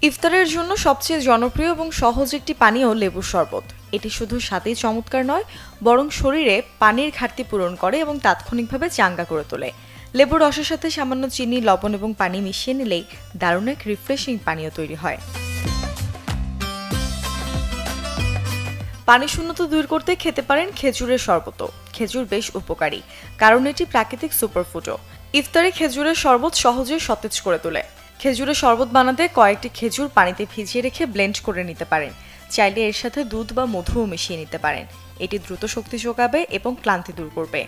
ইফতারের জন্য সবচেয়ে জনপ্রিয় এবং সহজ একটি পানীয় লেবুর শরবত। এটি শুধু স্বাদেই চমৎকার নয়, বরং শরীরে পানির ঘাটতি পূরণ করে এবং তাৎক্ষণিকভাবে চাঙ্গা করে তোলে। লেবুর রসের সাথে সামান্য চিনি, লবণ এবং পানি মিশিয়ে নিলেই দারুণ এক রিফ্রেশিং পানীয় তৈরি হয়। পানি শূন্যতা দূর করতে খেতে পারেন খেজুরের শরবত। খেজুর বেশ উপকারী, কারণ এটি প্রাকৃতিক সুপারফুডও। ইফতারে খেজুরের শরবত সহজে সতেজ করে তোলে। খেজুরের শরবত বানাতে কয়েকটি খেজুর পানিতে ভিজিয়ে রেখে ব্লেন্ড করে নিতে পারেন। চাইলে এর সাথে দুধ বা মধুও মিশিয়ে নিতে পারেন। এটি দ্রুত শক্তি যোগাবে এবং ক্লান্তি দূর করবে।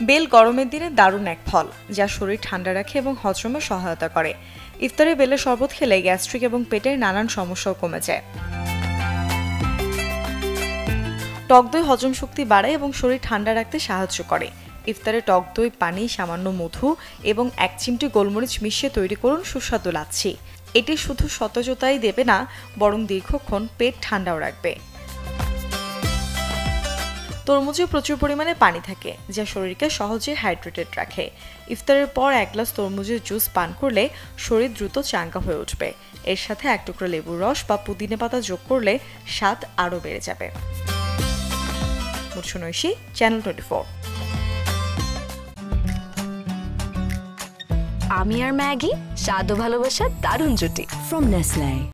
বেল গরমের দিনে দারুণ এক ফল, যা শরীর ঠান্ডা রাখে এবং হজমে সহায়তা করে। ইফতারে বেলের শরবত খেলে গ্যাস্ট্রিক এবং পেটের নানান সমস্যাও কমে যায়। টক দই হজম শক্তি বাড়ায় এবং শরীর ঠান্ডা রাখতে সাহায্য করে। ইফতারে টক দই, পানি, সামান্য মধু এবং 1 চিমটি গোলমরিচ মিশিয়ে তৈরি করুন সুস্বাদু লাচ্ছি। এটি শুধু সতেজতাই দেবে না, বরং দীর্ঘক্ষণ পেট ঠান্ডাও রাখবে। তরমুজে প্রচুর পরিমাণে পানি থাকে, যা শরীরকে সহজে হাইড্রেটেড রাখে। ইফতারের পর 1 গ্লাস তরমুজের জুস পান করলে শরীর দ্রুত চাঙ্গা হয়ে উঠবে। এর সাথে 1 টুকরো লেবুর রস বা পুদিনা পাতা যোগ করলে স্বাদ আরও বেড়ে যাবে। মুর্শনৈশী, চ্যানেল 24। আমি আর ম্যাগি, স্বাদ ও ভালোবাসার দারুণ জুটি। From Nestle.